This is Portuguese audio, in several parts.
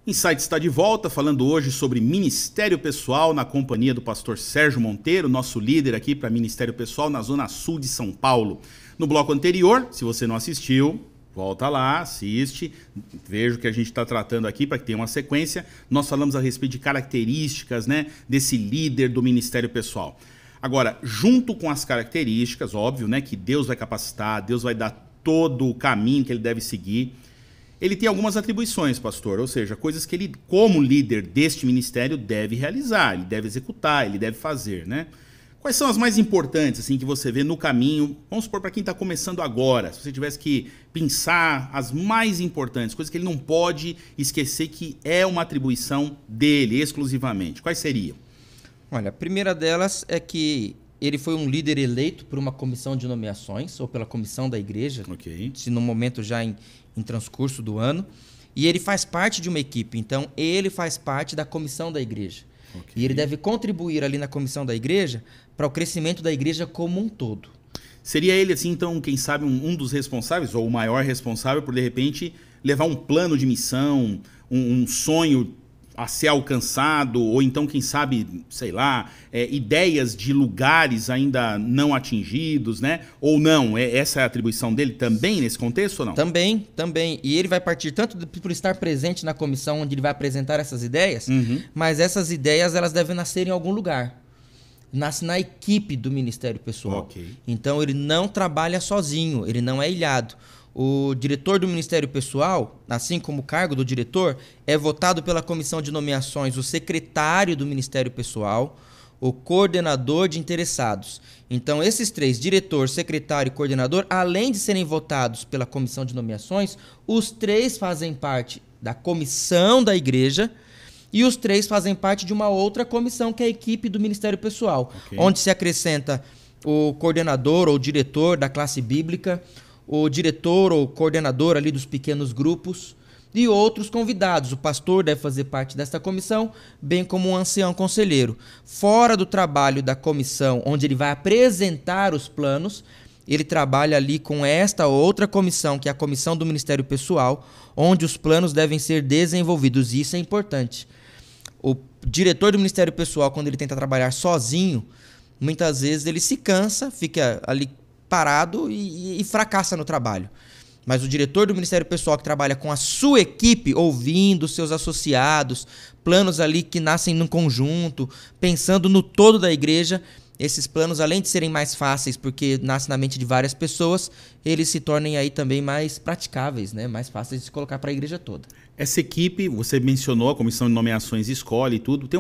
Insight está de volta, falando hoje sobre Ministério Pessoal na companhia do pastor Sérgio Monteiro, nosso líder aqui para Ministério Pessoal na Zona Sul de São Paulo. No bloco anterior, se você não assistiu, volta lá, assiste, veja o que a gente está tratando aqui para que tenha uma sequência. Nós falamos a respeito de características, né, desse líder do Ministério Pessoal. Agora, junto com as características, óbvio, né, que Deus vai capacitar, Deus vai dar todo o caminho que ele deve seguir. Ele tem algumas atribuições, pastor, ou seja, coisas que ele, como líder deste ministério, deve realizar, ele deve executar, ele deve fazer, né? Quais são as mais importantes, assim, que você vê no caminho? Vamos supor, para quem está começando agora, se você tivesse que pensar as mais importantes, coisas que ele não pode esquecer que é uma atribuição dele, exclusivamente. Quais seriam? Olha, a primeira delas é que ele foi um líder eleito por uma comissão de nomeações, ou pela comissão da igreja, se no momento já em transcurso do ano, e ele faz parte de uma equipe, então ele faz parte da comissão da igreja. E ele deve contribuir ali na comissão da igreja para o crescimento da igreja como um todo. Seria ele, assim, então, quem sabe, um dos responsáveis, ou o maior responsável por, de repente, levar um plano de missão, um sonho a ser alcançado, ou então, quem sabe, sei lá, ideias de lugares ainda não atingidos, né? Ou não, essa é a atribuição dele também nesse contexto ou não? Também. E ele vai partir tanto por estar presente na comissão onde ele vai apresentar essas ideias, mas essas ideias elas devem nascer em algum lugar. Nasce na equipe do Ministério Pessoal. Então ele não trabalha sozinho, ele não é ilhado. O diretor do Ministério Pessoal, assim como o cargo do diretor, é votado pela comissão de nomeações, o secretário do Ministério Pessoal, o coordenador de interessados. Então, esses três, diretor, secretário e coordenador, além de serem votados pela comissão de nomeações, os três fazem parte da comissão da igreja e os três fazem parte de uma outra comissão, que é a equipe do Ministério Pessoal, onde se acrescenta o coordenador ou diretor da classe bíblica, o diretor ou coordenador ali dos pequenos grupos e outros convidados. O pastor deve fazer parte desta comissão, bem como um ancião conselheiro. Fora do trabalho da comissão, onde ele vai apresentar os planos, ele trabalha ali com esta outra comissão, que é a comissão do Ministério Pessoal, onde os planos devem ser desenvolvidos. E isso é importante. O diretor do Ministério Pessoal, quando ele tenta trabalhar sozinho, muitas vezes ele se cansa, fica ali parado e fracassa no trabalho. Mas o diretor do Ministério Pessoal que trabalha com a sua equipe, ouvindo seus associados, planos ali que nascem num conjunto, pensando no todo da igreja, esses planos, além de serem mais fáceis, porque nascem na mente de várias pessoas, eles se tornem aí também mais praticáveis, né? Mais fáceis de se colocar para a igreja toda. Essa equipe, você mencionou, a comissão de nomeações escolhe e tudo, tem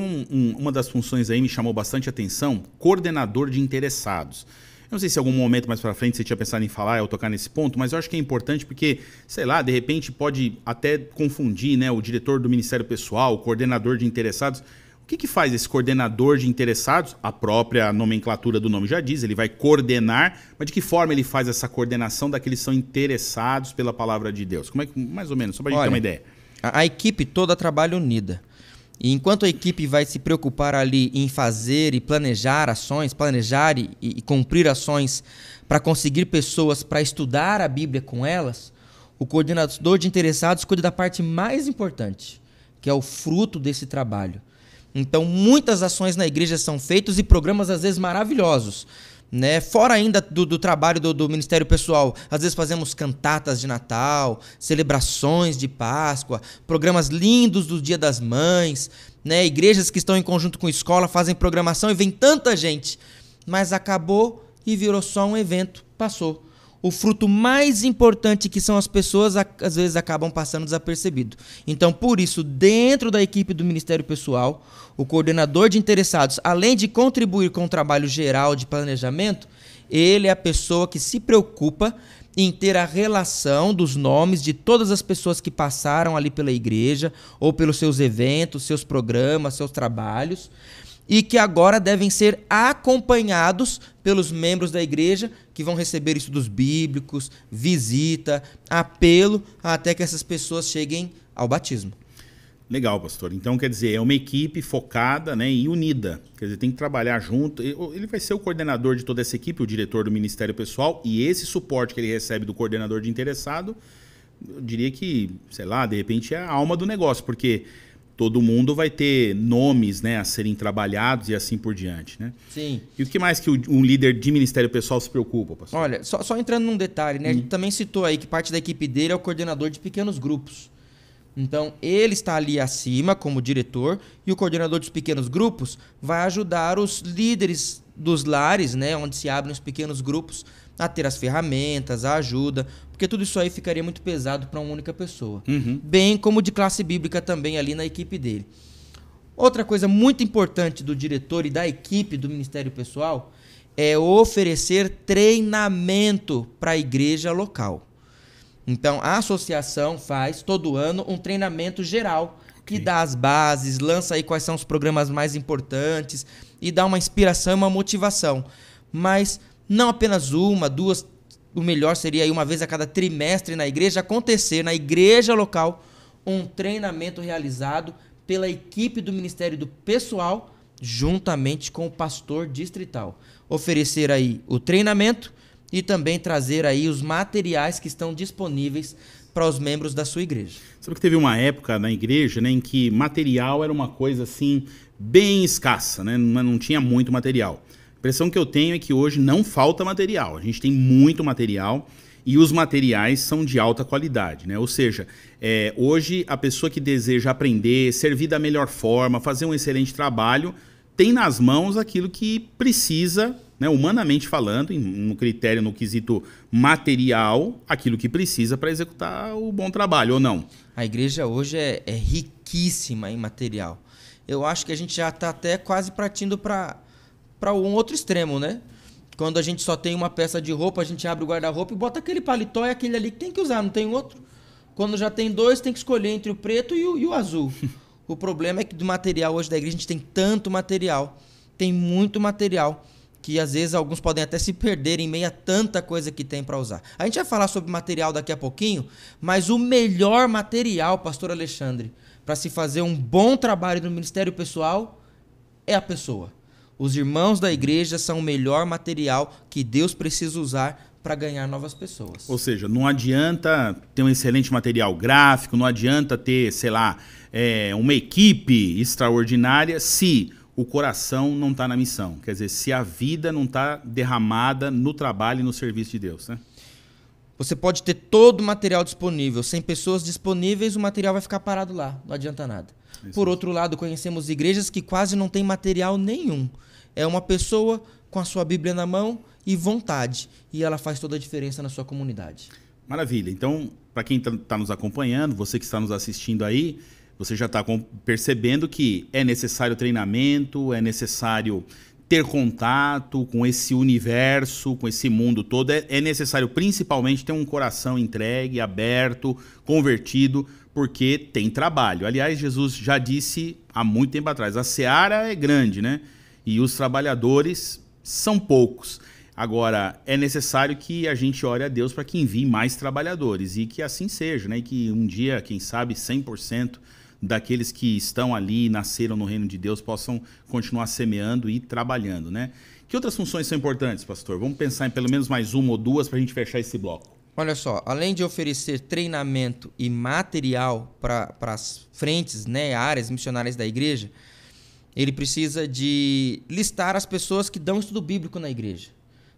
uma das funções aí me chamou bastante atenção, coordenador de interessados. Não sei se em algum momento mais para frente você tinha pensado em falar ou tocar nesse ponto, mas eu acho que é importante porque, sei lá, de repente pode até confundir, né, o diretor do Ministério Pessoal, o coordenador de interessados. O que faz esse coordenador de interessados? A própria nomenclatura do nome já diz, ele vai coordenar, mas de que forma ele faz essa coordenação daqueles que são interessados pela palavra de Deus? Como é que, mais ou menos, só para a gente ter uma ideia. A equipe toda trabalha unida. E enquanto a equipe vai se preocupar ali em fazer e planejar ações, planejar e cumprir ações para conseguir pessoas para estudar a Bíblia com elas, o coordenador de interessados cuida da parte mais importante, que é o fruto desse trabalho. Então, muitas ações na igreja são feitas e programas, às vezes, maravilhosos, né? Fora ainda do trabalho do Ministério Pessoal, às vezes fazemos cantatas de Natal, celebrações de Páscoa, programas lindos do Dia das Mães, né? Igrejas que estão em conjunto com escola fazem programação e vem tanta gente, mas acabou e virou só um evento, passou. O fruto mais importante, que são as pessoas, às vezes acabam passando desapercebido. Então, por isso, dentro da equipe do Ministério Pessoal, o coordenador de interessados, além de contribuir com o trabalho geral de planejamento, ele é a pessoa que se preocupa em ter a relação dos nomes de todas as pessoas que passaram ali pela igreja, ou pelos seus eventos, seus programas, seus trabalhos, e que agora devem ser acompanhados pelos membros da igreja, que vão receber estudos bíblicos, visita, apelo, até que essas pessoas cheguem ao batismo. Legal, pastor. Então, quer dizer, é uma equipe focada, né, e unida. Quer dizer, tem que trabalhar junto. Ele vai ser o coordenador de toda essa equipe, o diretor do Ministério Pessoal, e esse suporte que ele recebe do coordenador de interessado eu diria que, sei lá, de repente é a alma do negócio, porque todo mundo vai ter nomes, né, a serem trabalhados e assim por diante, né? Sim. E o que mais que um líder de ministério pessoal se preocupa, pastor? Olha, só entrando num detalhe, né? A gente também citou aí que parte da equipe dele é o coordenador de pequenos grupos. Então, ele está ali acima como diretor e o coordenador dos pequenos grupos vai ajudar os líderes dos lares, né, onde se abrem os pequenos grupos, a ter as ferramentas, a ajuda, porque tudo isso aí ficaria muito pesado para uma única pessoa. Bem como de classe bíblica também ali na equipe dele. Outra coisa muito importante do diretor e da equipe do Ministério Pessoal é oferecer treinamento para a igreja local. Então, a associação faz todo ano um treinamento geral que dá as bases, lança aí quais são os programas mais importantes e dá uma inspiração e uma motivação. Mas não apenas uma, duas, o melhor seria aí uma vez a cada trimestre na igreja acontecer na igreja local um treinamento realizado pela equipe do Ministério do Pessoal juntamente com o pastor distrital. Oferecer aí o treinamento e também trazer aí os materiais que estão disponíveis para os membros da sua igreja. Sabe que teve uma época na igreja, né, em que material era uma coisa assim bem escassa, né? Não tinha muito material. A impressão que eu tenho é que hoje não falta material. A gente tem muito material e os materiais são de alta qualidade, né? Ou seja, hoje a pessoa que deseja aprender, servir da melhor forma, fazer um excelente trabalho, tem nas mãos aquilo que precisa, né, humanamente falando, no critério, no quesito material, aquilo que precisa para executar o bom trabalho, ou não? A igreja hoje é riquíssima em material. Eu acho que a gente já está até quase partindo para um outro extremo, né? Quando a gente só tem uma peça de roupa, a gente abre o guarda-roupa e bota aquele paletó e aquele ali que tem que usar, não tem outro. Quando já tem dois, tem que escolher entre o preto e o azul. O problema é que do material hoje da igreja a gente tem tanto material, tem muito material, que às vezes alguns podem até se perder em meio a tanta coisa que tem para usar. A gente vai falar sobre material daqui a pouquinho, mas o melhor material, pastor Alexandre, para se fazer um bom trabalho no ministério pessoal é a pessoa. Os irmãos da igreja são o melhor material que Deus precisa usar para ganhar novas pessoas. Ou seja, não adianta ter um excelente material gráfico, não adianta ter, sei lá, uma equipe extraordinária se o coração não está na missão. Quer dizer, se a vida não está derramada no trabalho e no serviço de Deus, né? Você pode ter todo o material disponível. Sem pessoas disponíveis, o material vai ficar parado lá. Não adianta nada. Por outro lado, conhecemos igrejas que quase não tem material nenhum. É uma pessoa com a sua Bíblia na mão e vontade. E ela faz toda a diferença na sua comunidade. Maravilha. Então, para quem está nos acompanhando, você que está nos assistindo aí, você já está percebendo que é necessário treinamento, é necessário ter contato com esse universo, com esse mundo todo. É necessário principalmente ter um coração entregue, aberto, convertido, porque tem trabalho. Aliás, Jesus já disse há muito tempo atrás, a seara é grande, né? E os trabalhadores são poucos. Agora, é necessário que a gente ore a Deus para que envie mais trabalhadores e que assim seja, né? E que um dia, quem sabe, 100% daqueles que estão ali, nasceram no reino de Deus, possam continuar semeando e trabalhando, né? Que outras funções são importantes, pastor? Vamos pensar em pelo menos mais uma ou duas para a gente fechar esse bloco. Olha só, além de oferecer treinamento e material para as frentes, né, áreas missionárias da igreja, ele precisa de listar as pessoas que dão estudo bíblico na igreja.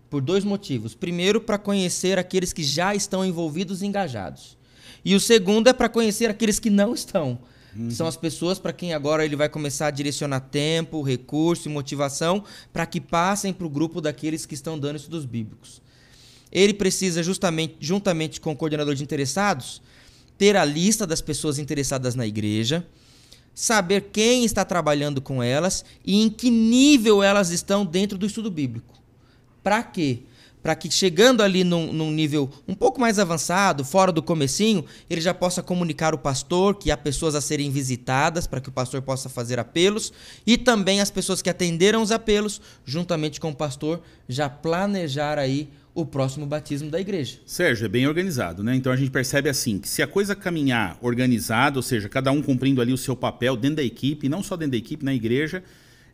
Por dois motivos. Primeiro, para conhecer aqueles que já estão envolvidos e engajados. E o segundo é para conhecer aqueles que não estão. São as pessoas para quem agora ele vai começar a direcionar tempo, recurso e motivação para que passem para o grupo daqueles que estão dando estudos bíblicos. Ele precisa, juntamente com o coordenador de interessados, ter a lista das pessoas interessadas na igreja, saber quem está trabalhando com elas e em que nível elas estão dentro do estudo bíblico. Para quê? Para que chegando ali num nível um pouco mais avançado, fora do comecinho, ele já possa comunicar ao pastor que há pessoas a serem visitadas, para que o pastor possa fazer apelos, e também as pessoas que atenderam os apelos, juntamente com o pastor, já planejar aí o próximo batismo da igreja. Sérgio, é bem organizado, né? Então a gente percebe assim, que se a coisa caminhar organizada, ou seja, cada um cumprindo ali o seu papel dentro da equipe, não só dentro da equipe, na igreja,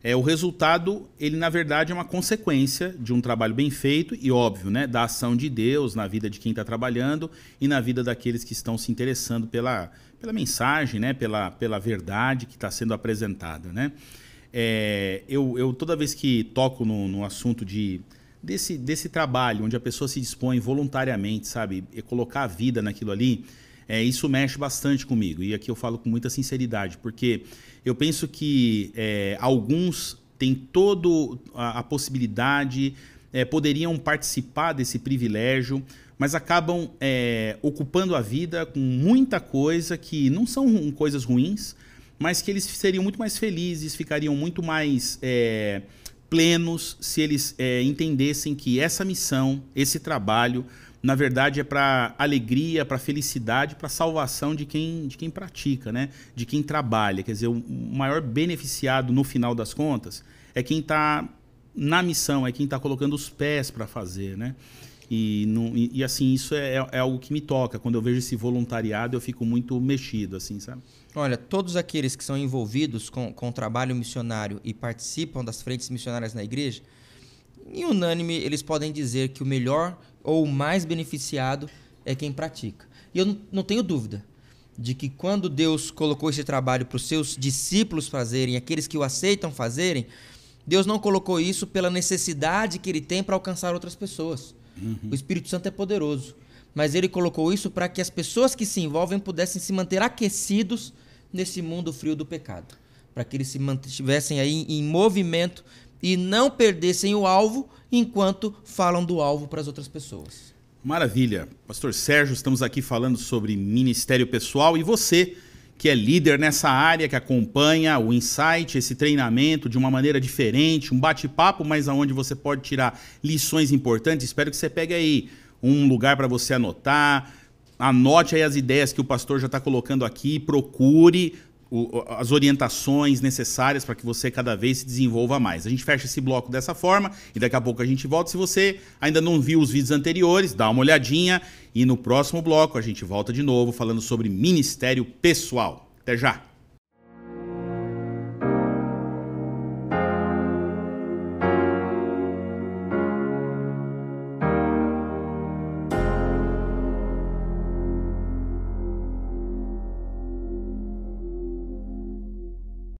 o resultado, ele na verdade é uma consequência de um trabalho bem feito e óbvio, né, da ação de Deus na vida de quem está trabalhando e na vida daqueles que estão se interessando pela mensagem, né, pela verdade que está sendo apresentada, né? Eu toda vez que toco no assunto desse trabalho, onde a pessoa se dispõe voluntariamente, sabe, e colocar a vida naquilo ali, isso mexe bastante comigo. E aqui eu falo com muita sinceridade, porque eu penso que alguns têm toda a possibilidade, poderiam participar desse privilégio, mas acabam ocupando a vida com muita coisa que não são coisas ruins, mas que eles seriam muito mais felizes, ficariam muito mais plenos se eles entendessem que essa missão, esse trabalho, na verdade é para alegria, para felicidade, para salvação de quem pratica, né? De quem trabalha. Quer dizer, o maior beneficiado no final das contas é quem está na missão, é quem está colocando os pés para fazer, né? E assim, isso é algo que me toca. Quando eu vejo esse voluntariado, eu fico muito mexido, assim, sabe? Olha, todos aqueles que são envolvidos com o trabalho missionário e participam das frentes missionárias na igreja, em unânime, eles podem dizer que o melhor ou o mais beneficiado é quem pratica. E eu não tenho dúvida de que quando Deus colocou esse trabalho para os seus discípulos fazerem, aqueles que o aceitam fazerem, Deus não colocou isso pela necessidade que ele tem para alcançar outras pessoas. O Espírito Santo é poderoso, mas ele colocou isso para que as pessoas que se envolvem pudessem se manter aquecidos nesse mundo frio do pecado, para que eles se mantivessem aí em movimento e não perdessem o alvo enquanto falam do alvo para as outras pessoas. Maravilha. Pastor Sérgio, estamos aqui falando sobre ministério pessoal e você que é líder nessa área, que acompanha o Insight, esse treinamento de uma maneira diferente, um bate-papo, mas aonde você pode tirar lições importantes. Espero que você pegue aí um lugar para você anotar, anote aí as ideias que o pastor já está colocando aqui, procure as orientações necessárias para que você cada vez se desenvolva mais. A gente fecha esse bloco dessa forma e daqui a pouco a gente volta. Se você ainda não viu os vídeos anteriores, dá uma olhadinha e no próximo bloco a gente volta de novo falando sobre ministério pessoal. Até já!